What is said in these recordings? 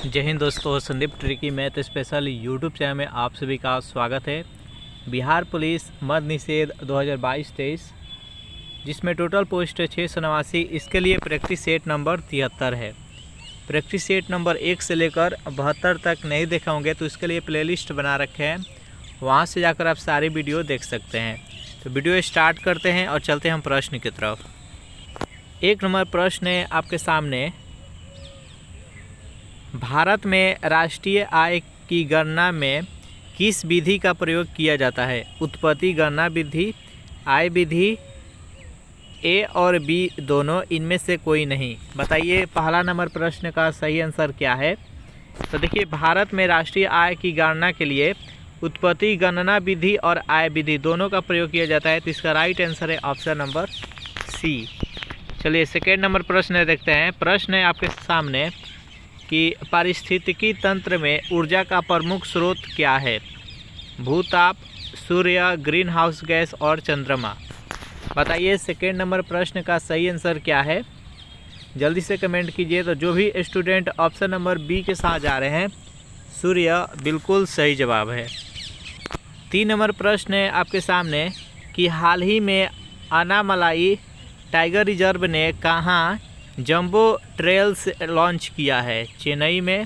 जय हिंद दोस्तों, Sandeep tricky math special YouTube channel में आप सभी का स्वागत है। बिहार पुलिस मद निषेध 2022-23 जिसमें टोटल पोस्ट है 689। इसके लिए प्रैक्टिस सेट नंबर 73 है। प्रैक्टिस सेट नंबर 1 से लेकर 72 तक नहीं देखा होंगे तो इसके लिए प्लेलिस्ट बना रखे हैं, वहाँ से जाकर आप सारी वीडियो देख सकते हैं। तो वीडियो स्टार्ट करते हैं और चलते हैं हम प्रश्न की तरफ। 1 नंबर प्रश्न है आपके सामने, भारत में राष्ट्रीय आय की गणना में किस विधि का प्रयोग किया जाता है? उत्पत्ति गणना विधि, आय विधि, ए और बी दोनों, इनमें से कोई नहीं। बताइए पहला नंबर प्रश्न का सही आंसर क्या है? तो देखिए, भारत में राष्ट्रीय आय की गणना के लिए उत्पत्ति गणना विधि और आय विधि दोनों का प्रयोग किया जाता है। तो इसका राइट आंसर है ऑप्शन नंबर सी। चलिए सेकेंड नंबर प्रश्न देखते हैं। प्रश्न है आपके सामने कि पारिस्थितिकी तंत्र में ऊर्जा का प्रमुख स्रोत क्या है? भूताप, सूर्य, ग्रीन हाउस गैस और चंद्रमा। बताइए सेकेंड नंबर प्रश्न का सही आंसर क्या है? जल्दी से कमेंट कीजिए। तो जो भी स्टूडेंट ऑप्शन नंबर बी के साथ जा रहे हैं, सूर्य, बिल्कुल सही जवाब है। 3 नंबर प्रश्न है आपके सामने कि हाल ही में अनामलाई टाइगर रिजर्व ने कहाँ जंबो ट्रेल्स लॉन्च किया है? चेन्नई में,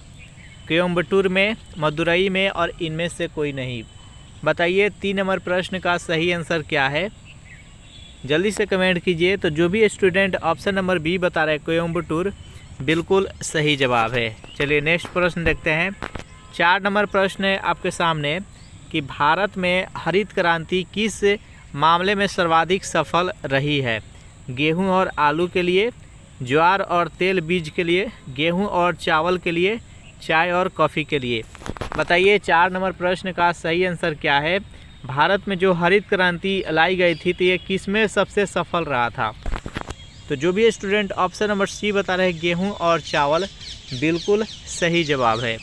कोयम्बटूर में, मदुरई में और इनमें से कोई नहीं। बताइए 3 नंबर प्रश्न का सही आंसर क्या है? जल्दी से कमेंट कीजिए। तो जो भी स्टूडेंट ऑप्शन नंबर बी बता रहे हैं, कोयम्बटूर, बिल्कुल सही जवाब है। चलिए नेक्स्ट प्रश्न देखते हैं। 4 नंबर प्रश्न है आपके सामने कि भारत में हरित क्रांति किस मामले में सर्वाधिक सफल रही है? गेहूँ और आलू के लिए, ज्वार और तेल बीज के लिए, गेहूं और चावल के लिए, चाय और कॉफ़ी के लिए। बताइए 4 नंबर प्रश्न का सही आंसर क्या है? भारत में जो हरित क्रांति लाई गई थी तो ये किस में सबसे सफल रहा था? तो जो भी स्टूडेंट ऑप्शन नंबर सी बता रहे हैं, गेहूं और चावल, बिल्कुल सही जवाब है।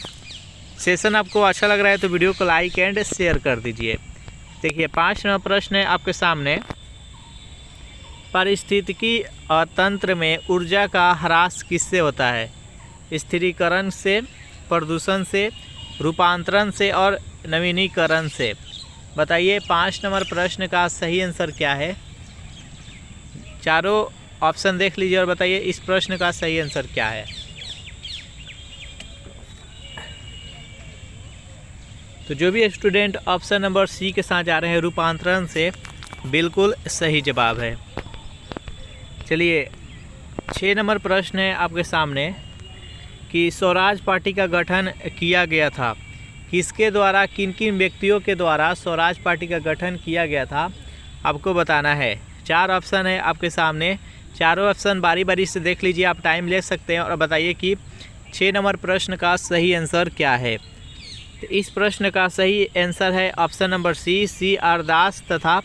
सेशन आपको अच्छा लग रहा है तो वीडियो को लाइक एंड शेयर कर दीजिए। देखिए 5 नंबर प्रश्न है आपके सामने, पारिस्थितिकी तंत्र में ऊर्जा का ह्रास किससे होता है? स्थिरीकरण से, प्रदूषण से, रूपांतरण से और नवीनीकरण से। बताइए 5 नंबर प्रश्न का सही आंसर क्या है? चारों ऑप्शन देख लीजिए और बताइए इस प्रश्न का सही आंसर क्या है? तो जो भी स्टूडेंट ऑप्शन नंबर सी के साथ जा रहे हैं, रूपांतरण से, बिल्कुल सही जवाब है। चलिए 6 नंबर प्रश्न है आपके सामने कि स्वराज पार्टी का गठन किया गया था किसके द्वारा? किन किन व्यक्तियों के द्वारा स्वराज पार्टी का गठन किया गया था, आपको बताना है। 4 ऑप्शन है आपके सामने, चारों ऑप्शन बारी बारी से देख लीजिए, आप टाइम ले सकते हैं और बताइए कि 6 नंबर प्रश्न का सही आंसर क्या है। तो इस प्रश्न का सही आंसर है ऑप्शन नंबर सी आर दास तथा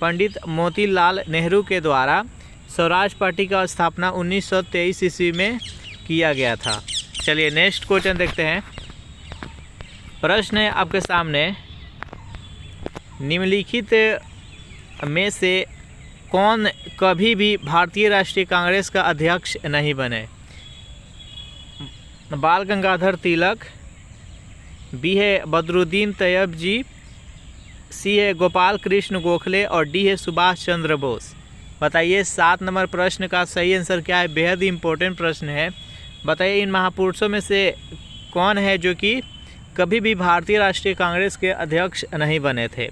पंडित मोतीलाल नेहरू के द्वारा स्वराज पार्टी का स्थापना 1923 ईस्वी में किया गया था। चलिए नेक्स्ट क्वेश्चन देखते हैं। प्रश्न है आपके सामने, निम्नलिखित में से कौन कभी भी भारतीय राष्ट्रीय कांग्रेस का अध्यक्ष नहीं बने? बाल गंगाधर तिलक, बी है बदरुद्दीन तैयबजी, सी है गोपाल कृष्ण गोखले और डी है सुभाष चंद्र बोस। बताइए 7 नंबर प्रश्न का सही आंसर क्या है? बेहद इंपॉर्टेंट प्रश्न है। बताइए इन महापुरुषों में से कौन है जो कि कभी भी भारतीय राष्ट्रीय कांग्रेस के अध्यक्ष नहीं बने थे?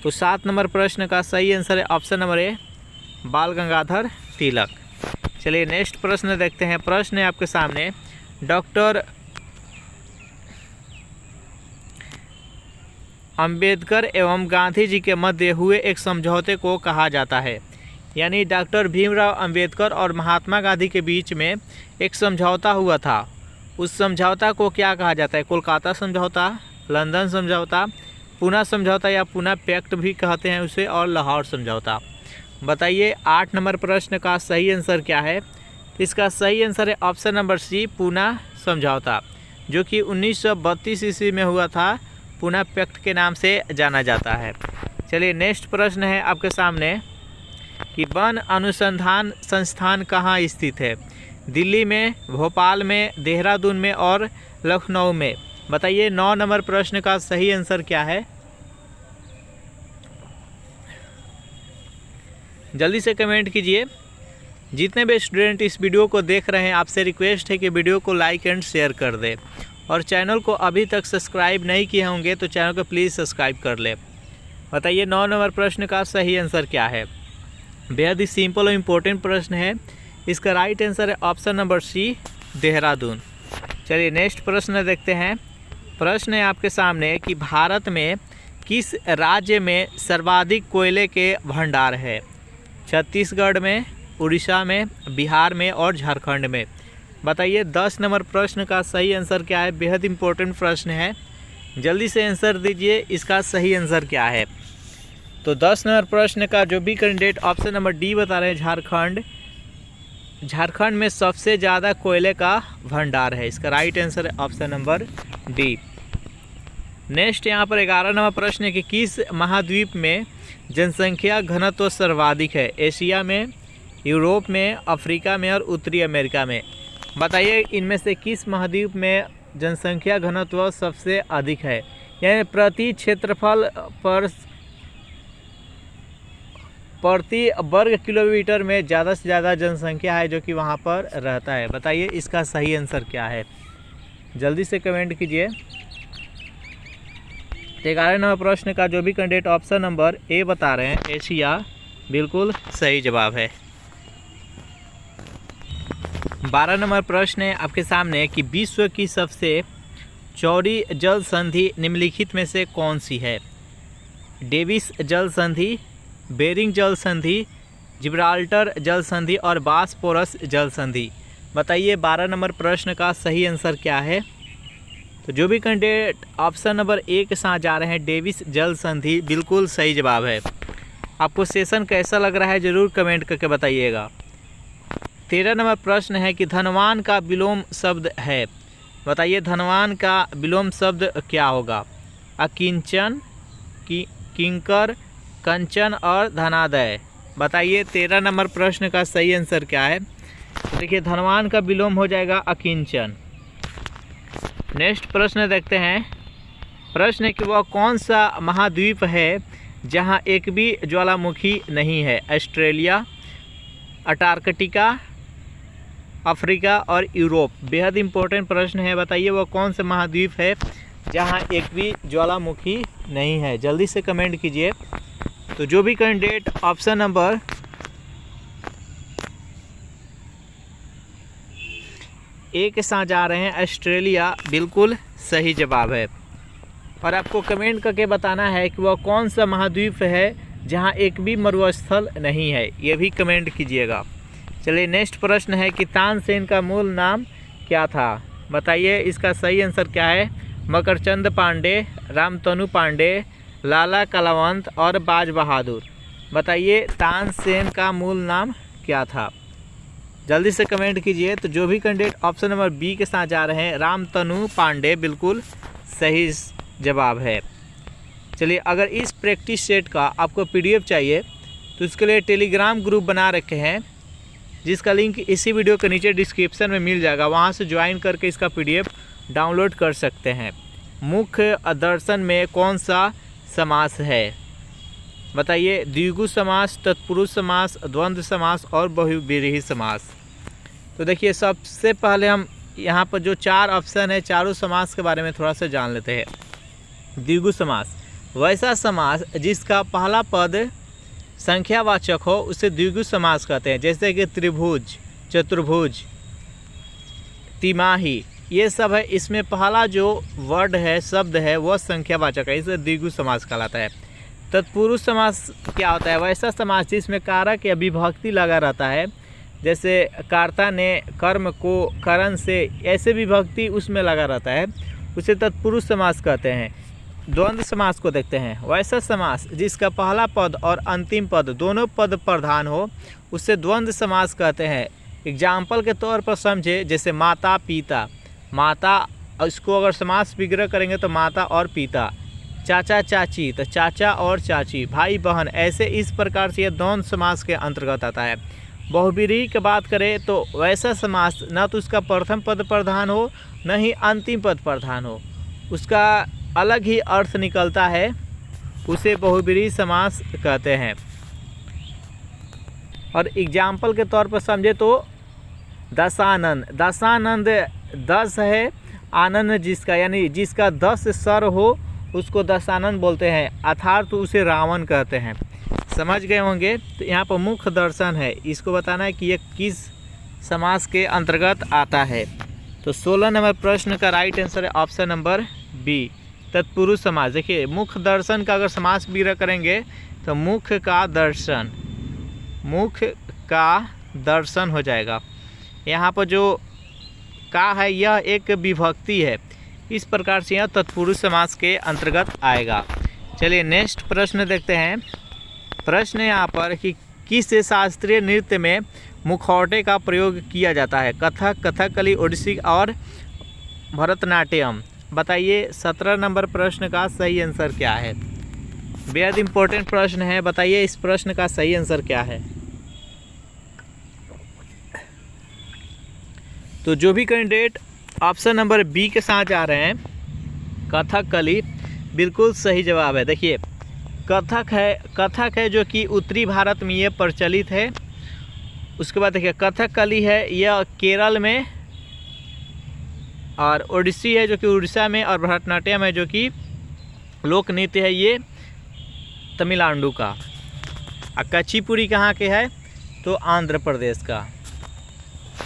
तो 7 नंबर प्रश्न का सही आंसर है ऑप्शन नंबर ए, बाल गंगाधर तिलक। चलिए नेक्स्ट प्रश्न देखते हैं। प्रश्न है आपके सामने, डॉक्टर अंबेडकर एवं गांधी जी के मध्य हुए एक समझौते को कहा जाता है? यानी डॉक्टर भीमराव अंबेडकर और महात्मा गांधी के बीच में एक समझौता हुआ था, उस समझौता को क्या कहा जाता है? कोलकाता समझौता, लंदन समझौता, पूना समझौता या पूना पैक्ट भी कहते हैं उसे, और लाहौर समझौता। बताइए 8 नंबर प्रश्न का सही आंसर क्या है? इसका सही आंसर है ऑप्शन नंबर सी, पूना समझौता, जो कि 1932 ईस्वी में हुआ था। पूना पैक्ट के नाम से जाना जाता है। चलिए नेक्स्ट प्रश्न है आपके सामने कि वन अनुसंधान संस्थान कहाँ स्थित है? दिल्ली में, भोपाल में, देहरादून में और लखनऊ में। बताइए 9 नंबर प्रश्न का सही आंसर क्या है? जल्दी से कमेंट कीजिए। जितने भी स्टूडेंट इस वीडियो को देख रहे हैं, आपसे रिक्वेस्ट है कि वीडियो को लाइक एंड शेयर कर दें, और चैनल को अभी तक सब्सक्राइब नहीं किए होंगे तो चैनल को प्लीज़ सब्सक्राइब कर लें। बताइए 9 नंबर प्रश्न का सही आंसर क्या है? बेहद ही सिंपल और इम्पोर्टेंट प्रश्न है। इसका राइट आंसर है ऑप्शन नंबर सी, देहरादून। चलिए नेक्स्ट प्रश्न देखते हैं। प्रश्न है आपके सामने कि भारत में किस राज्य में सर्वाधिक कोयले के भंडार है? छत्तीसगढ़ में, उड़ीसा में, बिहार में और झारखंड में। बताइए 10 नंबर प्रश्न का सही आंसर क्या है? बेहद इंपॉर्टेंट प्रश्न है, जल्दी से आंसर दीजिए। इसका सही आंसर क्या है? तो 10 नंबर प्रश्न का जो भी कैंडिडेट ऑप्शन नंबर डी बता रहे हैं, झारखंड। झारखंड में सबसे ज़्यादा कोयले का भंडार है। इसका राइट आंसर है ऑप्शन नंबर डी। नेक्स्ट यहाँ पर 11 नंबर प्रश्न है कि किस महाद्वीप में जनसंख्या घनत्व सर्वाधिक है? एशिया में, यूरोप में, अफ्रीका में और उत्तरी अमेरिका में। बताइए इनमें से किस महाद्वीप में जनसंख्या घनत्व सबसे अधिक है? यानी प्रति क्षेत्रफल पर प्रति वर्ग किलोमीटर में ज़्यादा से ज़्यादा जनसंख्या है जो कि वहाँ पर रहता है। बताइए इसका सही आंसर क्या है? जल्दी से कमेंट कीजिए। 11 नंबर प्रश्न का जो भी कैंडिडेट ऑप्शन नंबर ए बता रहे हैं, एशिया, बिल्कुल सही जवाब है। 12 नंबर प्रश्न है आपके सामने कि विश्व की सबसे चौड़ी जल संधि निम्नलिखित में से कौन सी है? डेविस जल संधि, बेरिंग जल संधि, जिब्राल्टर जल संधि और बॉस्फोरस जल संधि। बताइए 12 नंबर प्रश्न का सही आंसर क्या है? तो जो भी कैंडिडेट ऑप्शन नंबर ए के साथ जा रहे हैं, डेविस जल संधि, बिल्कुल सही जवाब है। आपको सेशन कैसा लग रहा है ज़रूर कमेंट करके बताइएगा। 13 नंबर प्रश्न है कि धनवान का विलोम शब्द है। बताइए धनवान का विलोम शब्द क्या होगा? अकिंचन, किंकर, कंचन और धनादय। बताइए 13 नंबर प्रश्न का सही आंसर क्या है? तो देखिए धनवान का विलोम हो जाएगा अकिंचन। नेक्स्ट प्रश्न देखते हैं। प्रश्न है कि वह कौन सा महाद्वीप है जहां एक भी ज्वालामुखी नहीं है? ऑस्ट्रेलिया, अंटार्कटिका, अफ्रीका और यूरोप। बेहद इंपॉर्टेंट प्रश्न है। बताइए वह कौन सा महाद्वीप है जहां एक भी ज्वालामुखी नहीं है? जल्दी से कमेंट कीजिए। तो जो भी कैंडिडेट ऑप्शन नंबर ए के साथ जा रहे हैं, ऑस्ट्रेलिया, बिल्कुल सही जवाब है। और आपको कमेंट करके बताना है कि वह कौन सा महाद्वीप है जहां एक भी मरुस्थल नहीं है, ये भी कमेंट कीजिएगा। चलिए नेक्स्ट प्रश्न है कि तानसेन का मूल नाम क्या था? बताइए इसका सही आंसर क्या है? मकरचंद पांडे, रामतनु पांडे, लाला कलावंत और बाज बहादुर। बताइए तानसेन का मूल नाम क्या था? जल्दी से कमेंट कीजिए। तो जो भी कैंडिडेट ऑप्शन नंबर बी के साथ जा रहे हैं, रामतनु पांडे, बिल्कुल सही जवाब है। चलिए अगर इस प्रैक्टिस सेट का आपको पीडीएफ चाहिए तो उसके लिए टेलीग्राम ग्रुप बना रखे हैं, जिसका लिंक इसी वीडियो के नीचे डिस्क्रिप्शन में मिल जाएगा। वहां से ज्वाइन करके इसका पीडीएफ डाउनलोड कर सकते हैं। मुख्य दर्शन में कौन सा समास है? बताइए द्विगु समास, तत्पुरुष समास, द्वंद्व समास और बहुव्रीहि समास। तो देखिए सबसे पहले हम यहाँ पर जो 4 ऑप्शन है, चारों समास के बारे में थोड़ा सा जान लेते हैं। द्विगु समास वैसा समास जिसका पहला पद संख्यावाचक हो उसे द्विगु समास कहते हैं, जैसे कि त्रिभुज, चतुर्भुज, तिमाही, ये सब है। इसमें पहला जो वर्ड है, शब्द है, वह संख्यावाचक है, इसे द्विगु समास कहलाता है। तत्पुरुष समास क्या होता है? वैसा समास जिसमें कारक या विभक्ति लगा रहता है, जैसे कर्ता ने कर्म को करण से, ऐसे विभक्ति उसमें लगा रहता है, उसे तत्पुरुष समास कहते हैं। द्वंद्व समास को देखते हैं। वैसा समास जिसका पहला पद और अंतिम पद दोनों पद प्रधान हो उसे द्वंद्व समास कहते हैं। एग्जाम्पल के तौर पर समझे, जैसे माता पिता, माता, इसको अगर समास विग्रह करेंगे तो माता और पिता, चाचा चाची तो चाचा और चाची, भाई बहन, ऐसे इस प्रकार से यह द्वंद्व समास के अंतर्गत आता है। बहुब्रीहि की बात करें तो वैसा समास न तो उसका प्रथम पद प्रधान हो न ही अंतिम पद प्रधान हो, उसका अलग ही अर्थ निकलता है, उसे बहुब्रीहि समास कहते हैं। और एग्जाम्पल के तौर पर समझे तो दशानन, दशानंद 10 है, आनंद जिसका यानी जिसका 10 सर हो उसको दशानन बोलते हैं, अर्थात तो उसे रावण कहते हैं। समझ गए होंगे। तो यहाँ पर मुख्य दर्शन है, इसको बताना है कि ये किस समास के अंतर्गत आता है। तो 16 नंबर प्रश्न का राइट आंसर है ऑप्शन नंबर बी, तत्पुरुष समास। देखिए मुख्य दर्शन का अगर समास भी करेंगे तो मुख्य का दर्शन, मुख्य का दर्शन हो जाएगा। यहाँ पर जो का है यह एक विभक्ति है, इस प्रकार से यह तत्पुरुष समास के अंतर्गत आएगा। चलिए नेक्स्ट प्रश्न देखते हैं। प्रश्न यहाँ पर कि किस शास्त्रीय नृत्य में मुखौटे का प्रयोग किया जाता है? कथक, कथकली, ओडिसी और भरतनाट्यम। बताइए 17 नंबर प्रश्न का सही आंसर क्या है? बेहद इम्पोर्टेंट प्रश्न है, बताइए इस प्रश्न का सही आंसर क्या है? तो जो भी कैंडिडेट ऑप्शन नंबर बी के साथ जा रहे हैं, कथकली, बिल्कुल सही जवाब है। देखिए कथक है जो कि उत्तरी भारत में ये प्रचलित है। उसके बाद देखिए कथकली है यह केरल में, और ओडिसी है जो कि उड़ीसा में, और भरतनाट्यम है जो कि लोक नृत्य है ये तमिलनाडु का। और कुचिपुड़ी कहाँ के है? तो आंध्र प्रदेश का।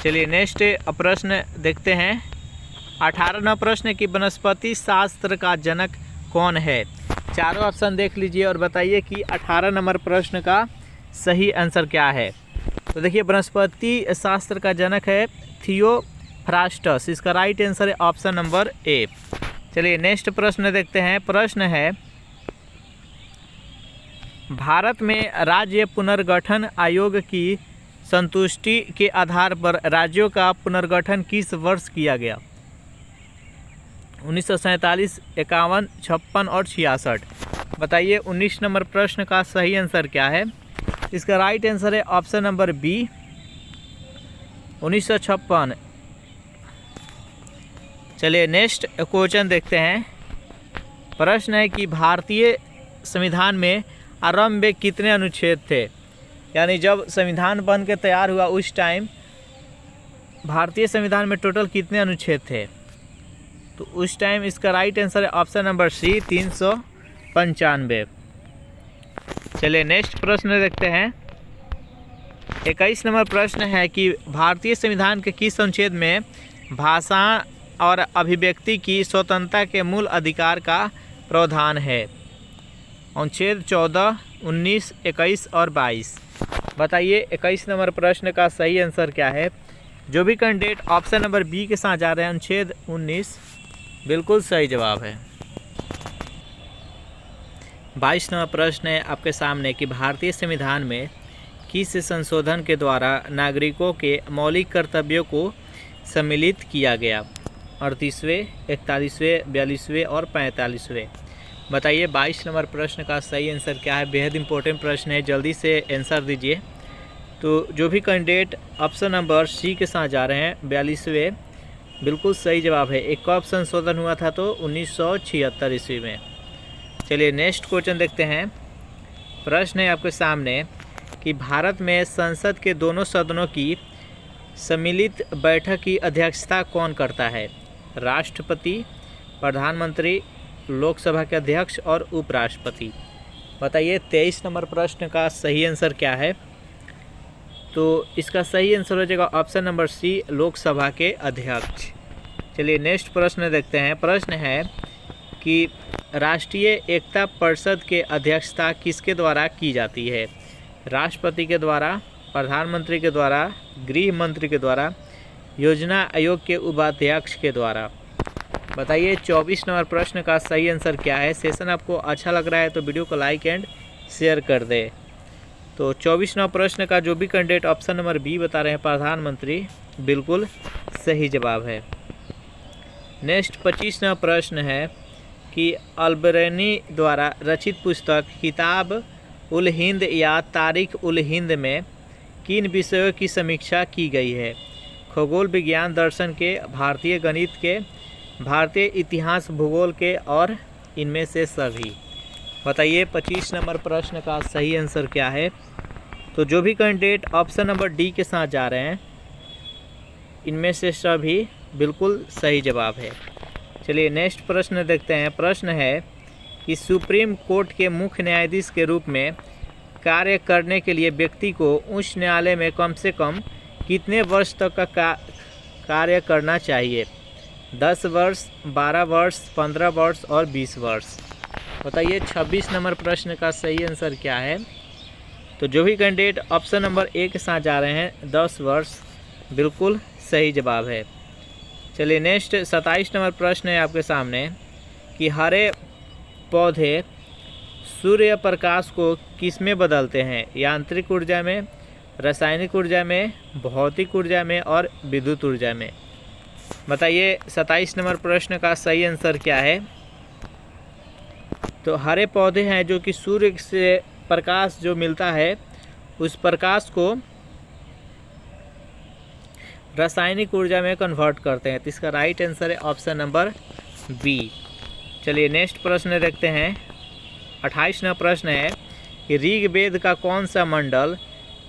चलिए नेक्स्ट प्रश्न देखते हैं। 18वां प्रश्न कि वनस्पति शास्त्र का जनक कौन है? चारों ऑप्शन देख लीजिए और बताइए कि 18 नंबर प्रश्न का सही आंसर क्या है। तो देखिए वनस्पति शास्त्र का जनक है थियोफ्रास्टस, इसका राइट आंसर है ऑप्शन नंबर ए। चलिए नेक्स्ट प्रश्न देखते हैं। प्रश्न है भारत में राज्य पुनर्गठन आयोग की संतुष्टि के आधार पर राज्यों का पुनर्गठन किस वर्ष किया गया? 1947, 51, 56 और 66। बताइए 19 नंबर प्रश्न का सही आंसर क्या है? इसका राइट आंसर है ऑप्शन नंबर बी, 1956। चलिए नेक्स्ट क्वेश्चन देखते हैं। प्रश्न है कि भारतीय संविधान में आरंभ में कितने अनुच्छेद थे? यानी जब संविधान बन के तैयार हुआ उस टाइम भारतीय संविधान में टोटल कितने अनुच्छेद थे? तो उस टाइम इसका राइट आंसर है ऑप्शन नंबर सी, 395। चलिए नेक्स्ट प्रश्न देखते हैं। 21 नंबर प्रश्न है कि भारतीय संविधान के किस अनुच्छेद में भाषा और अभिव्यक्ति की स्वतंत्रता के मूल अधिकार का प्रावधान है? अनुच्छेद 14, 19, 21 और 22। बताइए 21 नंबर प्रश्न का सही आंसर क्या है? जो भी कैंडिडेट ऑप्शन नंबर बी के साथ जा रहे हैं, अनुच्छेद 19 बिल्कुल सही जवाब है। 22 नंबर प्रश्न है आपके सामने कि भारतीय संविधान में किस संशोधन के द्वारा नागरिकों के मौलिक कर्तव्यों को सम्मिलित किया गया? 38वें, 41वें, 42वें और 45वें। बताइए 22 नंबर प्रश्न का सही आंसर क्या है? बेहद इंपॉर्टेंट प्रश्न है, जल्दी से आंसर दीजिए। तो जो भी कैंडिडेट ऑप्शन नंबर सी के साथ जा रहे हैं, 42वें, बिल्कुल सही जवाब है। एक कब संशोधन हुआ था? तो 1976 ईस्वी में। चलिए नेक्स्ट क्वेश्चन देखते हैं। प्रश्न है आपके सामने कि भारत में संसद के दोनों सदनों की सम्मिलित बैठक की अध्यक्षता कौन करता है? राष्ट्रपति, प्रधानमंत्री, लोकसभा के अध्यक्ष और उपराष्ट्रपति। बताइए 23 नंबर प्रश्न का सही आंसर क्या है? तो इसका सही आंसर हो जाएगा ऑप्शन नंबर सी, लोकसभा के अध्यक्ष। चलिए नेक्स्ट प्रश्न देखते हैं। प्रश्न है कि राष्ट्रीय एकता परिषद के अध्यक्षता किसके द्वारा की जाती है? राष्ट्रपति के द्वारा, प्रधानमंत्री के द्वारा, गृह मंत्री के द्वारा, योजना आयोग के उपाध्यक्ष के द्वारा। बताइए 24 नंबर प्रश्न का सही आंसर क्या है? सेशन आपको अच्छा लग रहा है तो वीडियो को लाइक एंड शेयर कर दे। तो 24 नंबर प्रश्न का जो भी कैंडिडेट ऑप्शन नंबर बी बता रहे हैं, प्रधानमंत्री, बिल्कुल सही जवाब है। नेक्स्ट 25 नंबर प्रश्न है कि अल्बरेनी द्वारा रचित पुस्तक किताब उल हिंद या तारीख उल हिंद में किन विषयों की समीक्षा की गई है? खगोल विज्ञान, दर्शन के, भारतीय गणित के, भारतीय इतिहास, भूगोल के और इनमें से सभी। बताइए 25 नंबर प्रश्न का सही आंसर क्या है? तो जो भी कैंडिडेट ऑप्शन नंबर डी के साथ जा रहे हैं, इनमें से सभी बिल्कुल सही जवाब है। चलिए नेक्स्ट प्रश्न देखते हैं। प्रश्न है कि सुप्रीम कोर्ट के मुख्य न्यायाधीश के रूप में कार्य करने के लिए व्यक्ति को उच्च न्यायालय में कम से कम कितने वर्ष तक का कार्य करना चाहिए? 10 वर्ष, 12 वर्ष, 15 वर्ष और 20 वर्ष। बताइए 26 नंबर प्रश्न का सही आंसर क्या है? तो जो भी कैंडिडेट ऑप्शन नंबर ए के साथ जा रहे हैं 10 वर्ष बिल्कुल सही जवाब है। चलिए नेक्स्ट 27 नंबर प्रश्न है आपके सामने कि हरे पौधे सूर्य प्रकाश को किस में बदलते हैं? यांत्रिक ऊर्जा में, रासायनिक ऊर्जा में, भौतिक ऊर्जा में और विद्युत ऊर्जा में। बताइए 27 नंबर प्रश्न का सही आंसर क्या है? तो हरे पौधे हैं जो कि सूर्य से प्रकाश जो मिलता है उस प्रकाश को रासायनिक ऊर्जा में कन्वर्ट करते हैं। तो इसका राइट आंसर है ऑप्शन नंबर बी। चलिए नेक्स्ट प्रश्न देखते हैं। 28 नंबर प्रश्न है कि ऋग्वेद का कौन सा मंडल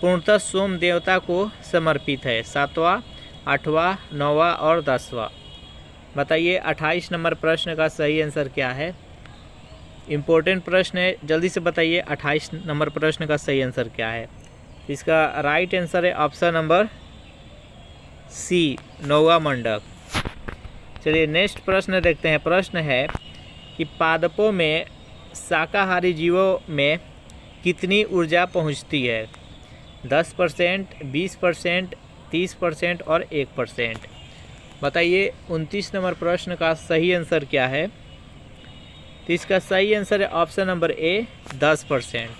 पूर्णतः सोम देवता को समर्पित है? 7वां, 8वां, 9वां और 10वां। बताइए 28 नंबर प्रश्न का सही आंसर क्या है? इम्पोर्टेंट प्रश्न है, जल्दी से बताइए 28 नंबर प्रश्न का सही आंसर क्या है? इसका राइट आंसर है ऑप्शन नंबर सी, 9वां मंडल। चलिए नेक्स्ट प्रश्न देखते हैं। प्रश्न है कि पादपों में शाकाहारी जीवों में कितनी ऊर्जा पहुंचती है? 10%, 20%, 30% और 1%। बताइए 29 नंबर प्रश्न का सही आंसर क्या है? तो इसका सही आंसर है ऑप्शन नंबर ए, 10%।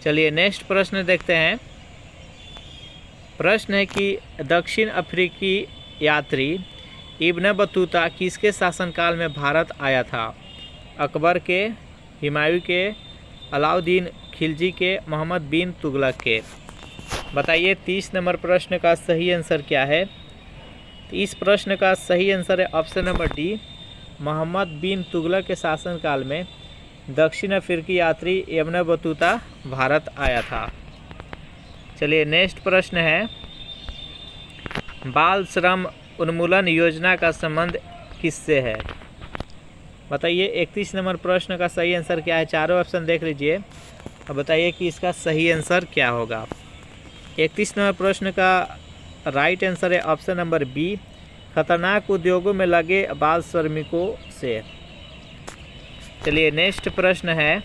चलिए नेक्स्ट प्रश्न देखते हैं। प्रश्न है कि दक्षिण अफ्रीकी यात्री इब्न बतूता किसके शासनकाल में भारत आया था? अकबर के, हुमायूं के, अलाउद्दीन खिलजी के, मोहम्मद बिन तुगलक के। बताइए 30 नंबर प्रश्न का सही आंसर क्या है? इस प्रश्न का सही आंसर है ऑप्शन नंबर डी, मोहम्मद बिन तुगलक के शासनकाल में दक्षिण अफ्रीकी यात्री इब्न बतूता भारत आया था। चलिए नेक्स्ट प्रश्न है, बाल श्रम उन्मूलन योजना का संबंध किससे है? बताइए 31 नंबर प्रश्न का सही आंसर क्या है? चारों ऑप्शन देख लीजिए और बताइए कि इसका सही आंसर क्या होगा। 31 नंबर प्रश्न का राइट आंसर है ऑप्शन नंबर बी, खतरनाक उद्योगों में लगे बाल श्रमिकों से। चलिए नेक्स्ट प्रश्न है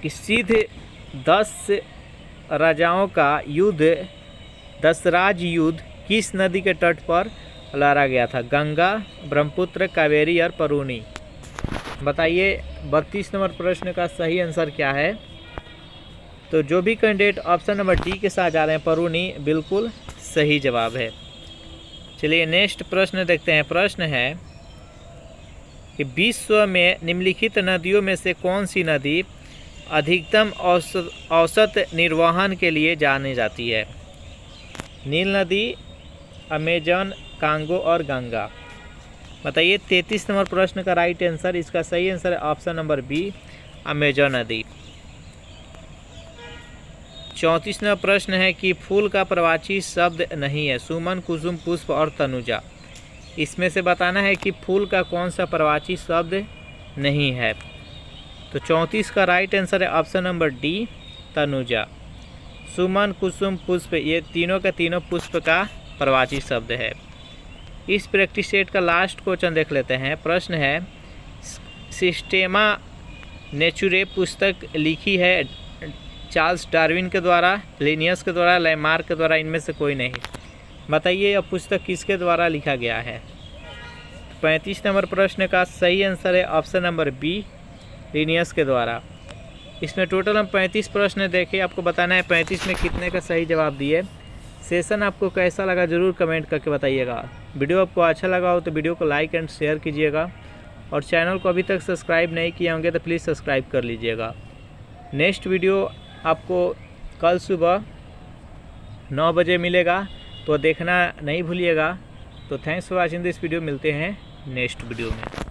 कि सिद्ध 10 राजाओं का युद्ध, दशराज युद्ध किस नदी के तट पर लड़ा गया था? गंगा, ब्रह्मपुत्र, कावेरी और परूनी। बताइए 32 नंबर प्रश्न का सही आंसर क्या है? तो जो भी कैंडिडेट ऑप्शन नंबर डी के साथ जा रहे हैं परूनी बिल्कुल सही जवाब है। चलिए नेक्स्ट प्रश्न देखते हैं। प्रश्न है कि विश्व में निम्नलिखित नदियों में से कौन सी नदी अधिकतम औसत निर्वहन के लिए जानी जाती है? नील नदी, अमेजन, कांगो और गंगा। बताइए 33 नंबर प्रश्न का राइट आंसर, इसका सही आंसर है ऑप्शन नंबर बी, अमेजन नदी। 34 नंबर प्रश्न है कि फूल का प्रवाची शब्द नहीं है? सुमन, कुसुम, पुष्प और तनुजा। इसमें से बताना है कि फूल का कौन सा प्रवाची शब्द नहीं है। तो 34 का राइट आंसर है ऑप्शन नंबर डी, तनुजा। सुमन, कुसुम, पुष्प ये तीनों का तीनों पुष्प का प्रवाची शब्द है। इस प्रैक्टिस सेट का लास्ट क्वेश्चन देख लेते हैं। प्रश्न है, सिस्टेमा नेचुरे पुस्तक लिखी है चार्ल्स डार्विन के द्वारा, लिनियस के द्वारा, लैमार्क के द्वारा, इनमें से कोई नहीं। बताइए यह पुस्तक किसके द्वारा लिखा गया है? 35 नंबर प्रश्न का सही आंसर है ऑप्शन नंबर बी, लिनियस के द्वारा। इसमें टोटल हम 35 प्रश्न देखे, आपको बताना है 35 में कितने का सही जवाब दिए। सेशन आपको कैसा लगा ज़रूर कमेंट करके बताइएगा। वीडियो आपको अच्छा लगा हो तो वीडियो को लाइक एंड शेयर कीजिएगा और चैनल को अभी तक सब्सक्राइब नहीं किए होंगे तो प्लीज़ सब्सक्राइब कर लीजिएगा। नेक्स्ट वीडियो आपको कल सुबह 9 बजे मिलेगा, तो देखना नहीं भूलिएगा। तो thanks for watching this video. मिलते हैं नेक्स्ट वीडियो में।